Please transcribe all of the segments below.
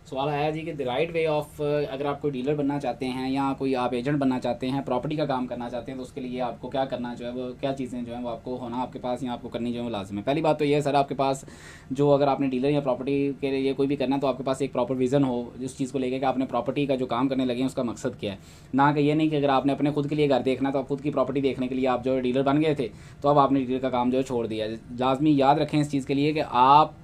सवाल आया जी कि द राइट वे ऑफ, अगर आप कोई डीलर बनना चाहते हैं या कोई आप एजेंट बनना चाहते हैं, प्रॉपर्टी का काम करना चाहते हैं, तो उसके लिए आपको क्या करना जो है वो, क्या चीज़ें जो है वो आपको होना आपके पास या आपको करनी जो है वो लाजम है। पहली बात तो ये है सर, आपके पास जो, अगर आपने डीलर या प्रॉपर्टी के लिए कोई भी करना है तो आपके पास एक प्रॉपर विज़न हो उस चीज़ को लेकर कि आपने प्रॉपर्टी का जो काम करने लगे हैं उसका मकसद क्या है। ना कि ये नहीं कि अगर आपने अपने खुद के लिए घर देखना तो आप खुद की प्रॉपर्टी देखने के लिए आप जो है डीलर बन गए थे तो अब आपने डीलर का काम जो है छोड़ दिया। लाजमी याद रखें इस चीज़ के लिए कि आप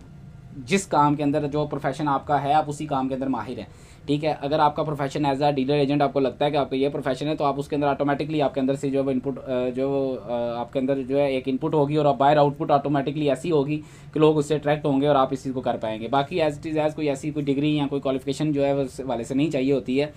जिस काम के अंदर, जो प्रोफेशन आपका है, आप उसी काम के अंदर माहिर हैं। ठीक है, अगर आपका profession as a dealer agent आपको लगता है कि आपका ये प्रोफेशन है तो आप उसके अंदर ऑटोमेटिकली आपके अंदर से जो है इनपुट आपके अंदर जो है एक इनपुट होगी और बायर आउटपुट ऑटोमेटिकली ऐसी होगी कि लोग उससे अट्रैक्ट होंगे और आप इस चीज़ को कर पाएंगे। बाकी एज इट इज़ एज कोई ऐसी कोई डिग्री या कोई क्वालिफिकेशन जो है उस वाले से नहीं चाहिए होती है।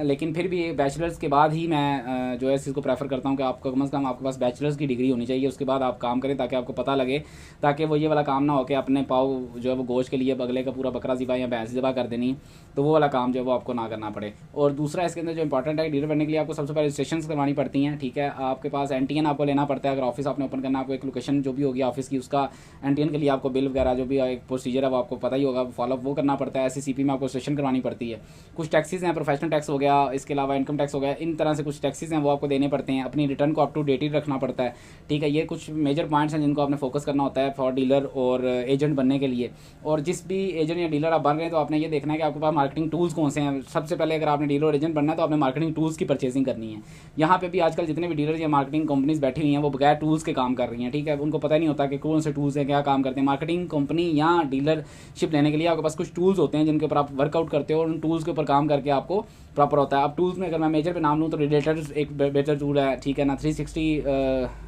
लेकिन फिर भी बैचलर्स के बाद ही मैं जो है इस चीज़ को प्रेफर करता हूँ कि आपको कम से कम आपके पास बैचलर्स की डिग्री होनी चाहिए, उसके बाद आप काम करें ताकि आपको पता लगे, ताकि वो ये वाला काम ना हो कि अपने पाव जो है वो गोश्त के लिए बगले का पूरा बकरा ज़िबा या भैंस ज़िबा कर देनी, तो वो वाला काम जो है वो आपको ना करना पड़े। और दूसरा इसके अंदर जो इंपॉर्टेंट है, डीलर बनने के लिए आपको सबसे पहले रजिस्ट्रेशन करवानी पड़ती हैं। ठीक है, आपके पास एनटीएन आपको लेना पड़ता है। अगर ऑफिस आपने ओपन करना, आपको एक लोकेशन जो भी होगी ऑफिस की, उसका एनटीएन के लिए आपको बिल वगैरह जो भी एक प्रोसीजर है वो आपको पता ही होगा, फॉलोअप वो करना पड़ता है। एससीसीपी में आपको रजिस्ट्रेशन करवानी पड़ती है। कुछ टैक्सेस हैं, प्रोफेशनल टैक्स हो गया, इसके अलावा इनकम टैक्स हो गया, इन तरह से कुछ टैक्सेस हैं वो आपको देने पड़ते हैं। अपनी रिटर्न को अप टू डेट ही रखना पड़ता है। ठीक है, ये कुछ मेजर पॉइंट्स हैं जिनको आपने फोकस करना होता है फॉर डीलर और एजेंट बनने के लिए। और जिस भी एजेंट या डीलर आप बन रहे हैं तो आपने ये देखना है कि आपके पास मार्केटिंग टूल्स कौन से हैं। सबसे पहले अगर आपने डीलर और एजेंट बनना है तो आपने मार्केटिंग टूल्स की परचेसिंग करनी है। यहाँ पे भी आजकल जितने भी डीलर या मार्केटिंग कंपनीज बैठी हुई हैं वो बगैर टूल्स के काम कर रही हैं। ठीक है, उनको पता नहीं होता कि कौन से टूल्स हैं, क्या काम करते हैं। मार्केटिंग कंपनी या डीलरशिप लेने के लिए आपके पास कुछ टूल्स होते हैं जिनके ऊपर आप वर्कआउट करते हो और उन टूल्स के ऊपर काम करके आपको प्रॉपर होता है। अब टूल्स में अगर मैं मेजर पे नाम लूँ तो रिलेटर्स एक बेटर टूल है। ठीक है ना, 360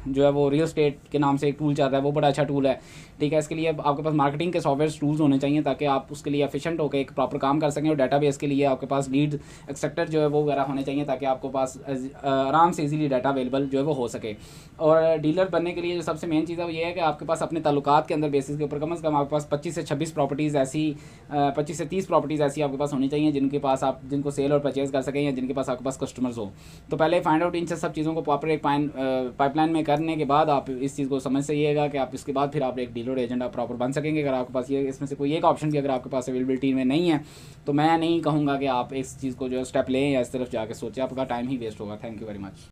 जो है वो रियल स्टेट के नाम से एक टूल चल रहा है, वो बड़ा अच्छा टूल है। ठीक है, इसके लिए आपके पास मार्केटिंग के सॉफ्टवेयर टूल्स होने चाहिए ताकि आप उसके लिए एफिशिएंट होकर एक प्रॉपर काम कर सकें। और डाटाबेस के लिए आपके पास लीड एक्सेक्टर जो है वो वगैरह होने चाहिए ताकि आपको पास आराम से इजीली डाटा अवेलेबल जो है वो हो सके। और डीलर बनने के लिए जो सबसे मेन चीज़ है वो ये है कि आपके पास अपने ताल्लुकात के अंदर बेसिस के ऊपर कम से कम आपके पास 25 से 26 प्रॉपर्टीज़ ऐसी 25 से 30 प्रॉपर्टीज़ ऐसी आपके पास होनी चाहिए जिनके पास आप जिनको सेल और परचेज कर सकें या जिनके पास आपके पास कस्टमर्स हो। तो पहले फाइंड आउट इन सब चीज़ों को प्रॉपर एक पाइपलाइन में करने के बाद आप इस चीज़ को समझ सकिएगा कि आप इसके बाद फिर आप एक डीलर एजेंट आप प्रॉपर बन सकेंगे। अगर आपके पास ये इसमें से कोई एक ऑप्शन भी अगर आपके पास अवेलेबिलिटी में नहीं है तो मैं नहीं कहूँगा कि आप इस चीज़ को जो स्टेप लें या इस तरफ जाकर सोचें, आपका टाइम ही वेस्ट होगा। Thank you very much.